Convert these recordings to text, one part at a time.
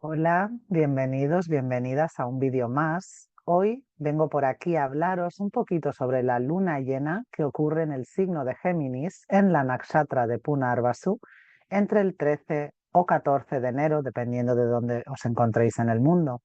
Hola, bienvenidos, bienvenidas a un vídeo más. Hoy vengo por aquí a hablaros un poquito sobre la luna llena que ocurre en el signo de Géminis, en la nakshatra de Punarvasu, entre el 13 o 14 de enero, dependiendo de dónde os encontréis en el mundo.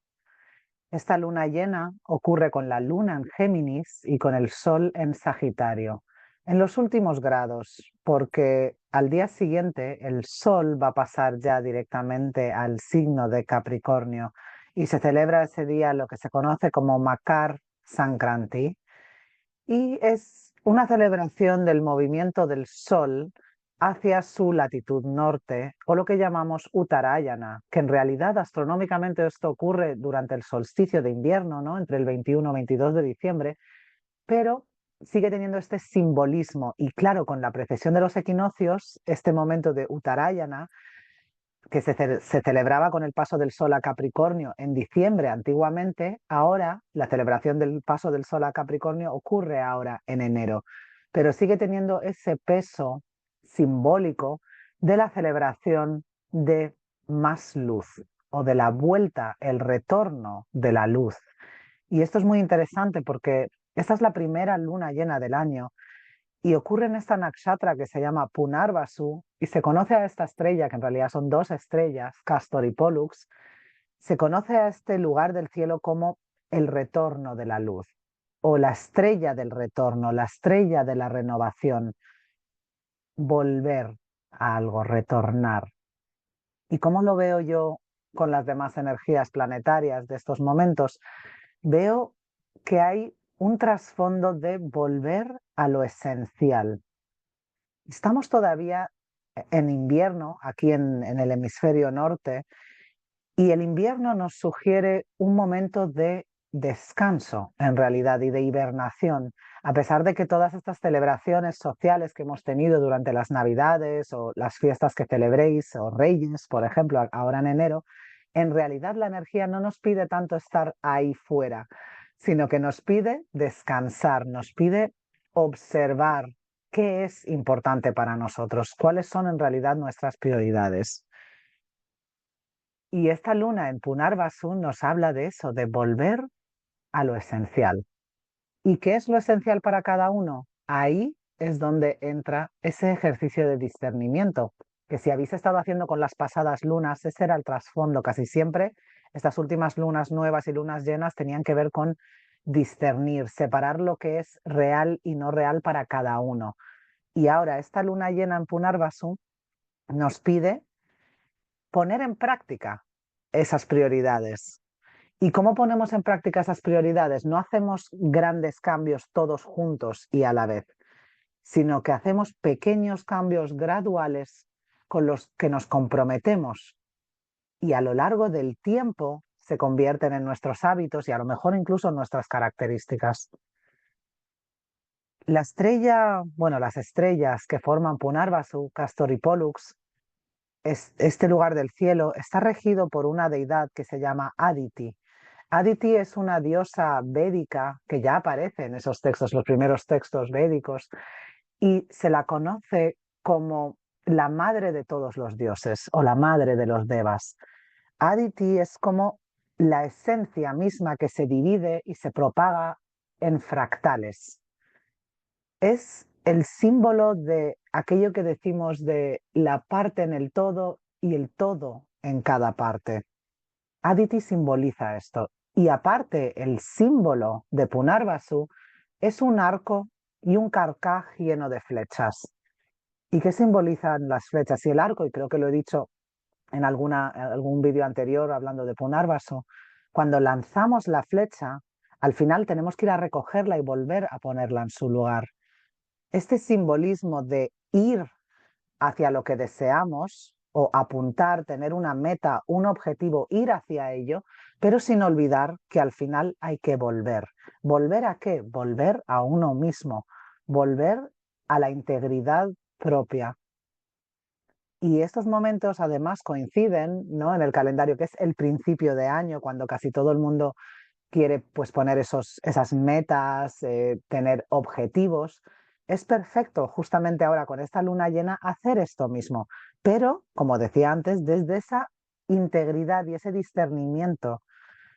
Esta luna llena ocurre con la luna en Géminis y con el sol en Sagitario, en los últimos grados, porque al día siguiente el sol va a pasar ya directamente al signo de Capricornio y se celebra ese día lo que se conoce como Makar Sankranti, y es una celebración del movimiento del Sol hacia su latitud norte, o lo que llamamos Uttarayana, que en realidad astronómicamente esto ocurre durante el solsticio de invierno, ¿no? Entre el 21 y 22 de diciembre, pero sigue teniendo este simbolismo. Y claro, con la precesión de los equinoccios, este momento de Uttarayana, que se celebraba con el paso del Sol a Capricornio en diciembre antiguamente, ahora la celebración del paso del Sol a Capricornio ocurre ahora en enero, pero sigue teniendo ese peso simbólico de la celebración de más luz o de la vuelta, el retorno de la luz. Y esto es muy interesante porque esta es la primera luna llena del año y ocurre en esta nakshatra que se llama Punarvasu y se conoce a esta estrella, que en realidad son dos estrellas, Castor y Pollux, se conoce a este lugar del cielo como el retorno de la luz o la estrella del retorno, la estrella de la renovación, volver a algo, retornar. ¿Y cómo lo veo yo con las demás energías planetarias de estos momentos? Veo que hay un trasfondo de volver a lo esencial. Estamos todavía en invierno aquí en el hemisferio norte y el invierno nos sugiere un momento de descanso en realidad y de hibernación, a pesar de que todas estas celebraciones sociales que hemos tenido durante las Navidades o las fiestas que celebréis o Reyes, por ejemplo, ahora en enero, en realidad la energía no nos pide tanto estar ahí fuera, sino que nos pide descansar, nos pide observar qué es importante para nosotros, cuáles son en realidad nuestras prioridades. Y esta luna en Punarvasu nos habla de eso, de volver a lo esencial. ¿Y qué es lo esencial para cada uno? Ahí es donde entra ese ejercicio de discernimiento, que si habéis estado haciendo con las pasadas lunas, ese era el trasfondo casi siempre. Estas últimas lunas nuevas y lunas llenas tenían que ver con discernir, separar lo que es real y no real para cada uno. Y ahora esta luna llena en Punarvasu nos pide poner en práctica esas prioridades. ¿Y cómo ponemos en práctica esas prioridades? No hacemos grandes cambios todos juntos y a la vez, sino que hacemos pequeños cambios graduales con los que nos comprometemos y a lo largo del tiempo se convierten en nuestros hábitos y a lo mejor incluso en nuestras características. La estrella, bueno, las estrellas que forman Punarvasu, Castor y Pollux, este lugar del cielo está regido por una deidad que se llama Aditi. Aditi es una diosa védica que ya aparece en esos textos, los primeros textos védicos, y se la conoce como la madre de todos los dioses o la madre de los devas. Aditi es como la esencia misma que se divide y se propaga en fractales. Es el símbolo de aquello que decimos de la parte en el todo y el todo en cada parte. Aditi simboliza esto. Y aparte, el símbolo de Punarvasu es un arco y un carcaj lleno de flechas. ¿Y qué simbolizan las flechas y el arco? Y creo que lo he dicho en algún vídeo anterior hablando de Punarvasu. Cuando lanzamos la flecha, al final tenemos que ir a recogerla y volver a ponerla en su lugar. Este simbolismo de ir hacia lo que deseamos o apuntar, tener una meta, un objetivo, ir hacia ello, pero sin olvidar que al final hay que volver. ¿Volver a qué? Volver a uno mismo, volver a la integridad propia. Y estos momentos además coinciden, ¿no?, en el calendario, que es el principio de año, cuando casi todo el mundo quiere pues poner esas metas, tener objetivos. Es perfecto justamente ahora con esta luna llena hacer esto mismo, pero como decía antes, desde esa integridad y ese discernimiento.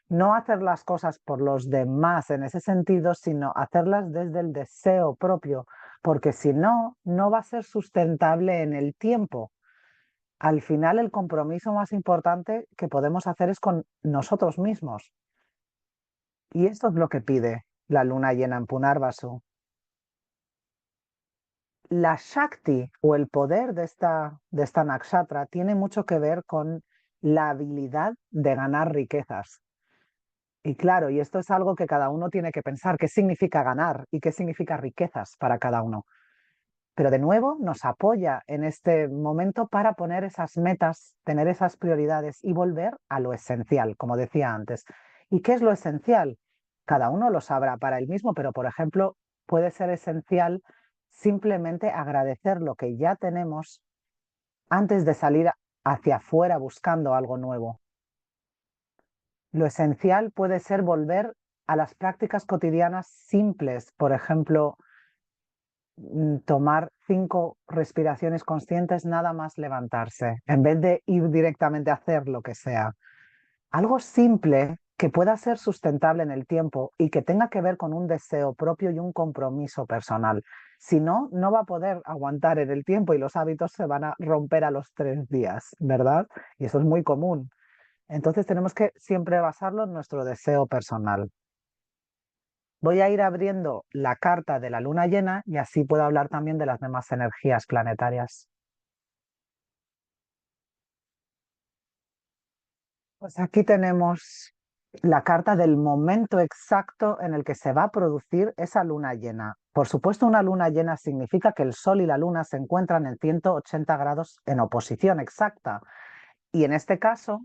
No hacer las cosas por los demás en ese sentido, sino hacerlas desde el deseo propio, porque si no, no va a ser sustentable en el tiempo. Al final, el compromiso más importante que podemos hacer es con nosotros mismos. Y esto es lo que pide la luna llena en Punarvasu. La Shakti o el poder de esta nakshatra tiene mucho que ver con la habilidad de ganar riquezas. Y claro, y esto es algo que cada uno tiene que pensar, qué significa ganar y qué significa riquezas para cada uno. Pero de nuevo nos apoya en este momento para poner esas metas, tener esas prioridades y volver a lo esencial, como decía antes. ¿Y qué es lo esencial? Cada uno lo sabrá para él mismo, pero por ejemplo, puede ser esencial simplemente agradecer lo que ya tenemos antes de salir hacia afuera buscando algo nuevo. Lo esencial puede ser volver a las prácticas cotidianas simples, por ejemplo, tomar 5 respiraciones conscientes nada más levantarse, en vez de ir directamente a hacer lo que sea. Algo simple que pueda ser sustentable en el tiempo y que tenga que ver con un deseo propio y un compromiso personal. Si no, no va a poder aguantar en el tiempo y los hábitos se van a romper a los 3 días, ¿verdad? Y eso es muy común. Entonces tenemos que siempre basarlo en nuestro deseo personal. Voy a ir abriendo la carta de la luna llena y así puedo hablar también de las demás energías planetarias. Pues aquí tenemos la carta del momento exacto en el que se va a producir esa luna llena. Por supuesto, una luna llena significa que el Sol y la Luna se encuentran en 180 grados en oposición exacta. Y en este caso,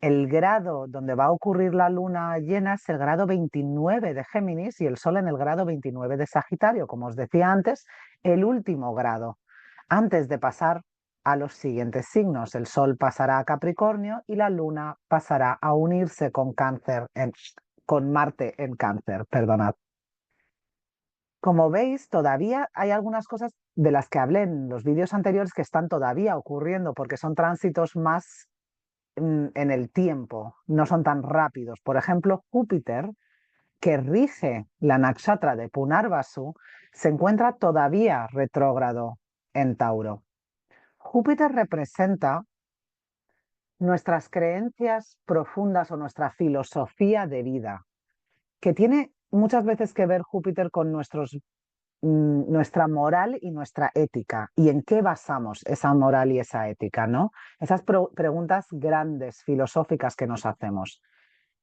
el grado donde va a ocurrir la luna llena es el grado 29 de Géminis y el Sol en el grado 29 de Sagitario, como os decía antes, el último grado. Antes de pasar a los siguientes signos, el Sol pasará a Capricornio y la luna pasará a unirse con Marte en Cáncer, perdonad. Como veis, todavía hay algunas cosas de las que hablé en los vídeos anteriores que están todavía ocurriendo porque son tránsitos más en el tiempo, no son tan rápidos. Por ejemplo, Júpiter, que rige la nakshatra de Punarvasu, se encuentra todavía retrógrado en Tauro. Júpiter representa nuestras creencias profundas o nuestra filosofía de vida, que tiene muchas veces que ver Júpiter con nuestra moral y nuestra ética y en qué basamos esa moral y esa ética, ¿no? Esas preguntas grandes, filosóficas que nos hacemos.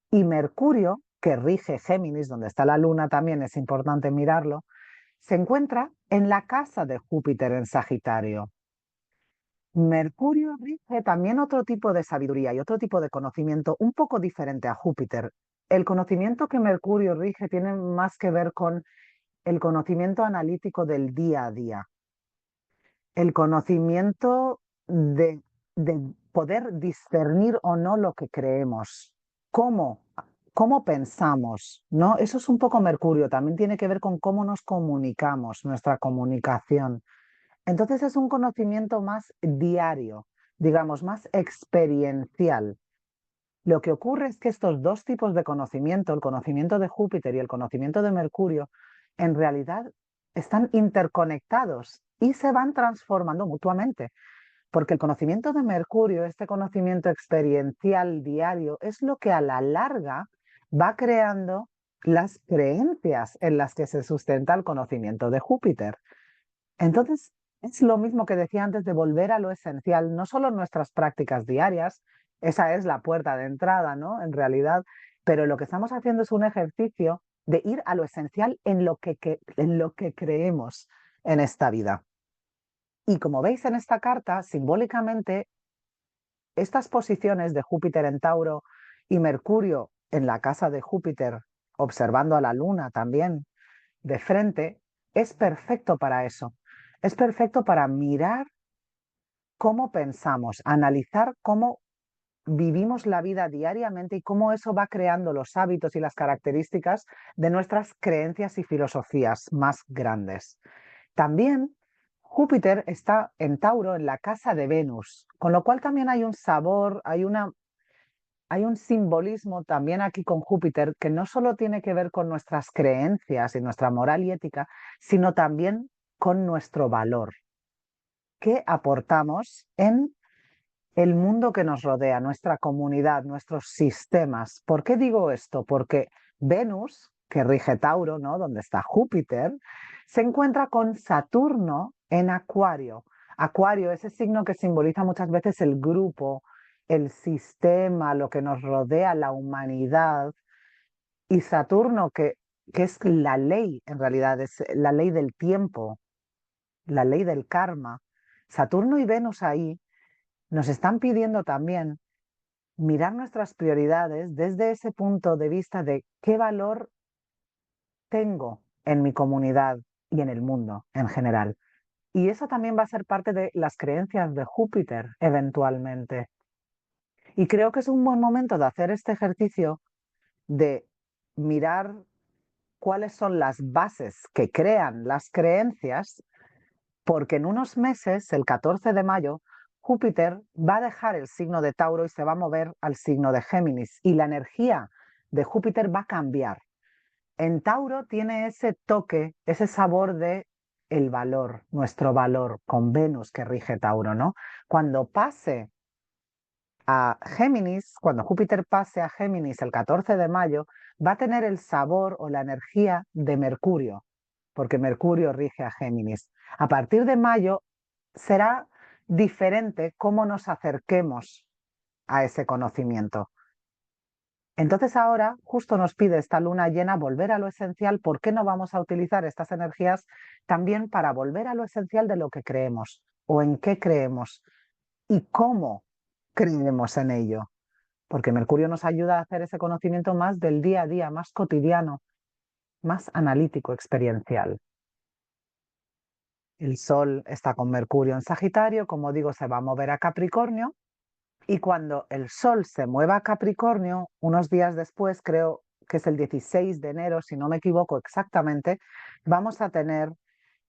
Y Mercurio, que rige Géminis, donde está la luna también es importante mirarlo, se encuentra en la casa de Júpiter en Sagitario. Mercurio rige también otro tipo de sabiduría y otro tipo de conocimiento un poco diferente a Júpiter. El conocimiento que Mercurio rige tiene más que ver con el conocimiento analítico del día a día, el conocimiento de poder discernir o no lo que creemos, cómo, cómo pensamos, ¿no? Eso es un poco Mercurio, también tiene que ver con cómo nos comunicamos, nuestra comunicación. Entonces es un conocimiento más diario, digamos, más experiencial. Lo que ocurre es que estos dos tipos de conocimiento, el conocimiento de Júpiter y el conocimiento de Mercurio, en realidad están interconectados y se van transformando mutuamente, porque el conocimiento de Mercurio, este conocimiento experiencial diario, es lo que a la larga va creando las creencias en las que se sustenta el conocimiento de Júpiter. Entonces, es lo mismo que decía antes de volver a lo esencial, no solo nuestras prácticas diarias, esa es la puerta de entrada, ¿no? En realidad, pero lo que estamos haciendo es un ejercicio de ir a lo esencial en lo que creemos en esta vida. Y como veis en esta carta, simbólicamente, estas posiciones de Júpiter en Tauro y Mercurio en la casa de Júpiter, observando a la luna también de frente, es perfecto para eso. Es perfecto para mirar cómo pensamos, analizar cómo vivimos la vida diariamente y cómo eso va creando los hábitos y las características de nuestras creencias y filosofías más grandes. También Júpiter está en Tauro, en la casa de Venus, con lo cual también hay un sabor, hay un simbolismo también aquí con Júpiter que no solo tiene que ver con nuestras creencias y nuestra moral y ética, sino también con nuestro valor. ¿Qué aportamos en el mundo que nos rodea, nuestra comunidad, nuestros sistemas? ¿Por qué digo esto? Porque Venus, que rige Tauro, ¿no? Donde está Júpiter, se encuentra con Saturno en Acuario. Acuario, ese signo que simboliza muchas veces el grupo, el sistema, lo que nos rodea, la humanidad. Y Saturno, que es la ley, en realidad, es la ley del tiempo, la ley del karma. Saturno y Venus ahí nos están pidiendo también mirar nuestras prioridades desde ese punto de vista de qué valor tengo en mi comunidad y en el mundo en general. Y eso también va a ser parte de las creencias de Júpiter eventualmente. Y creo que es un buen momento de hacer este ejercicio de mirar cuáles son las bases que crean las creencias, porque en unos meses, el 14 de mayo, Júpiter va a dejar el signo de Tauro y se va a mover al signo de Géminis, y la energía de Júpiter va a cambiar. En Tauro tiene ese toque, ese sabor de el valor, nuestro valor, con Venus que rige Tauro, ¿no? Cuando pase a Géminis, cuando Júpiter pase a Géminis el 14 de mayo, va a tener el sabor o la energía de Mercurio, porque Mercurio rige a Géminis. A partir de mayo será diferente cómo nos acerquemos a ese conocimiento. Entonces ahora justo nos pide esta luna llena volver a lo esencial. ¿Por qué no vamos a utilizar estas energías también para volver a lo esencial de lo que creemos o en qué creemos y cómo creemos en ello? Porque Mercurio nos ayuda a hacer ese conocimiento más del día a día, más cotidiano, más analítico, experiencial. El Sol está con Mercurio en Sagitario, como digo, se va a mover a Capricornio, y cuando el Sol se mueva a Capricornio, unos días después, creo que es el 16 de enero, si no me equivoco exactamente, vamos a tener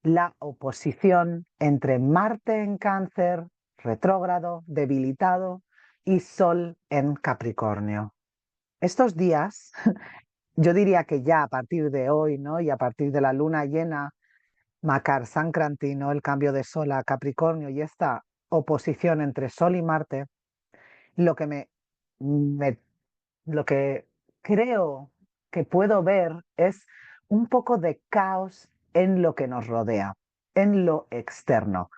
la oposición entre Marte en Cáncer, retrógrado, debilitado, y Sol en Capricornio. Estos días, yo diría que ya a partir de hoy, ¿no? Y a partir de la luna llena, Makar Sankranti, ¿no? El cambio de Sol a Capricornio y esta oposición entre Sol y Marte, lo que me lo que creo que puedo ver es un poco de caos en lo que nos rodea, en lo externo.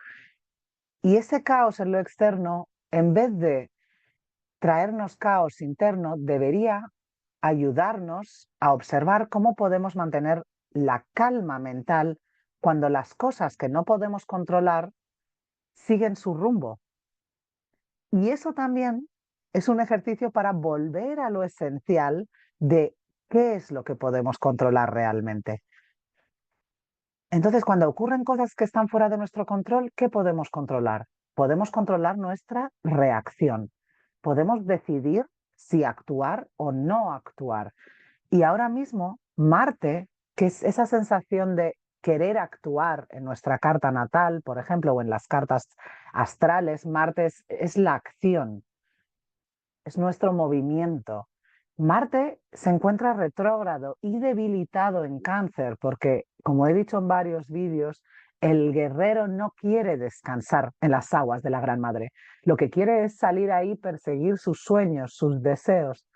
Y ese caos en lo externo, en vez de traernos caos interno, debería ayudarnos a observar cómo podemos mantener la calma mental cuando las cosas que no podemos controlar siguen su rumbo. Y eso también es un ejercicio para volver a lo esencial de qué es lo que podemos controlar realmente. Entonces, cuando ocurren cosas que están fuera de nuestro control, ¿qué podemos controlar? Podemos controlar nuestra reacción. Podemos decidir si actuar o no actuar. Y ahora mismo, Marte, que es esa sensación de querer actuar en nuestra carta natal, por ejemplo, o en las cartas astrales, Marte es la acción, es nuestro movimiento. Marte se encuentra retrógrado y debilitado en Cáncer porque, como he dicho en varios vídeos, el guerrero no quiere descansar en las aguas de la Gran Madre. Lo que quiere es salir ahí, perseguir sus sueños, sus deseos,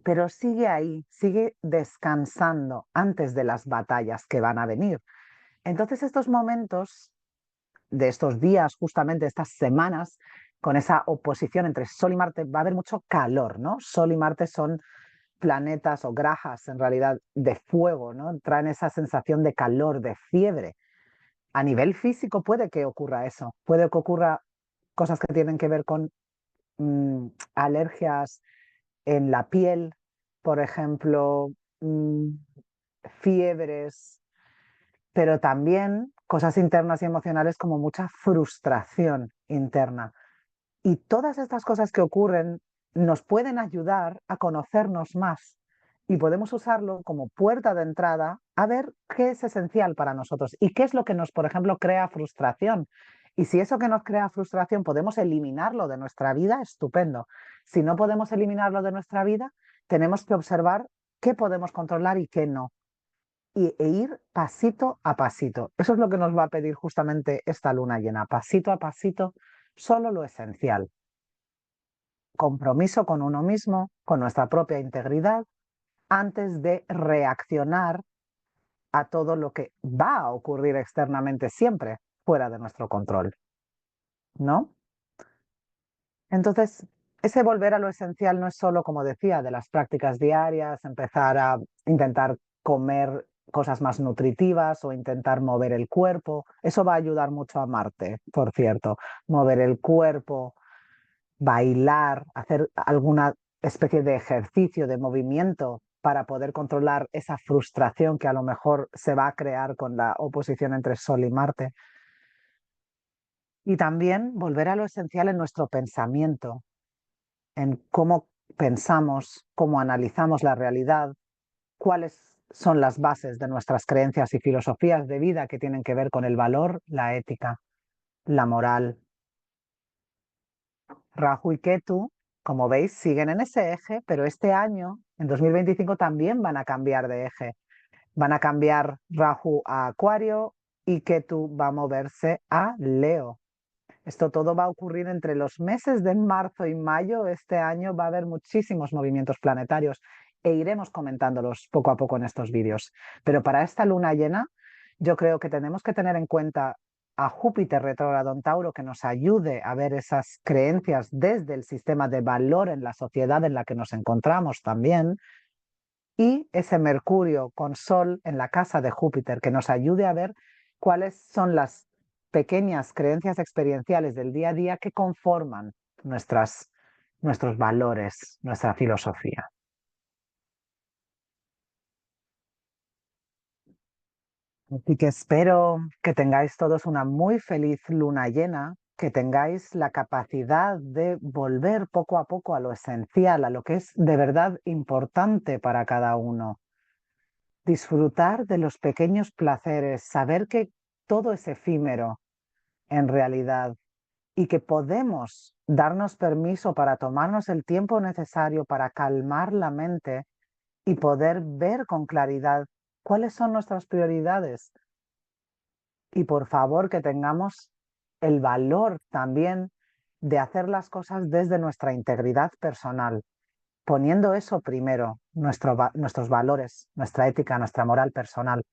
pero sigue ahí, sigue descansando antes de las batallas que van a venir. Entonces estos momentos de estos días, justamente estas semanas, con esa oposición entre Sol y Marte, va a haber mucho calor, ¿no? Sol y Marte son planetas o grajas en realidad de fuego, ¿no? Traen esa sensación de calor, de fiebre. A nivel físico puede que ocurra eso, puede que ocurra cosas que tienen que ver con alergias en la piel, por ejemplo, mm, fiebres, pero también cosas internas y emocionales como mucha frustración interna. Y todas estas cosas que ocurren nos pueden ayudar a conocernos más y podemos usarlo como puerta de entrada a ver qué es esencial para nosotros y qué es lo que nos, por ejemplo, crea frustración. Y si eso que nos crea frustración podemos eliminarlo de nuestra vida, estupendo. Si no podemos eliminarlo de nuestra vida, tenemos que observar qué podemos controlar y qué no. E ir pasito a pasito. Eso es lo que nos va a pedir justamente esta luna llena, pasito a pasito, solo lo esencial. Compromiso con uno mismo, con nuestra propia integridad, antes de reaccionar a todo lo que va a ocurrir externamente siempre fuera de nuestro control, ¿no? Entonces, ese volver a lo esencial no es solo, como decía, de las prácticas diarias, empezar a intentar comer cosas más nutritivas o intentar mover el cuerpo. Eso va a ayudar mucho a Marte, por cierto. Mover el cuerpo, bailar, hacer alguna especie de ejercicio, de movimiento para poder controlar esa frustración que a lo mejor se va a crear con la oposición entre Sol y Marte. Y también volver a lo esencial en nuestro pensamiento, en cómo pensamos, cómo analizamos la realidad, cuáles son las bases de nuestras creencias y filosofías de vida que tienen que ver con el valor, la ética, la moral. Rahu y Ketu, como veis, siguen en ese eje, pero este año, en 2025, también van a cambiar de eje. Van a cambiar Rahu a Acuario y Ketu va a moverse a Leo. Esto todo va a ocurrir entre los meses de marzo y mayo. Este año va a haber muchísimos movimientos planetarios e iremos comentándolos poco a poco en estos vídeos. Pero para esta luna llena, yo creo que tenemos que tener en cuenta a Júpiter retrógrado en Tauro que nos ayude a ver esas creencias desde el sistema de valor en la sociedad en la que nos encontramos también, y ese Mercurio con Sol en la casa de Júpiter que nos ayude a ver cuáles son las pequeñas creencias experienciales del día a día que conforman nuestros valores, nuestra filosofía. Así que espero que tengáis todos una muy feliz luna llena, que tengáis la capacidad de volver poco a poco a lo esencial, a lo que es de verdad importante para cada uno. Disfrutar de los pequeños placeres, saber que todo es efímero en realidad y que podemos darnos permiso para tomarnos el tiempo necesario para calmar la mente y poder ver con claridad cuáles son nuestras prioridades. Y por favor que tengamos el valor también de hacer las cosas desde nuestra integridad personal, poniendo eso primero, nuestros valores, nuestra ética, nuestra moral personal,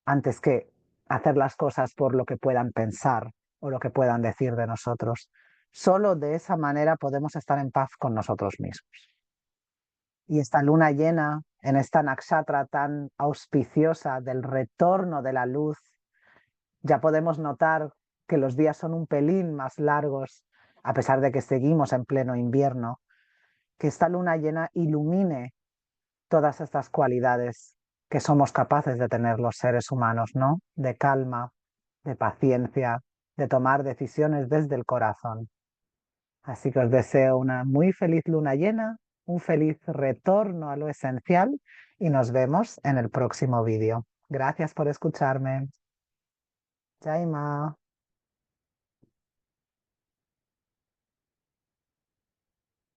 antes que hacer las cosas por lo que puedan pensar o lo que puedan decir de nosotros. Solo de esa manera podemos estar en paz con nosotros mismos. Y esta luna llena, en esta nakshatra tan auspiciosa del retorno de la luz, ya podemos notar que los días son un pelín más largos, a pesar de que seguimos en pleno invierno, que esta luna llena ilumine todas estas cualidades que somos capaces de tener los seres humanos, ¿no? De calma, de paciencia, de tomar decisiones desde el corazón. Así que os deseo una muy feliz luna llena, un feliz retorno a lo esencial y nos vemos en el próximo vídeo. Gracias por escucharme. Jai Ma.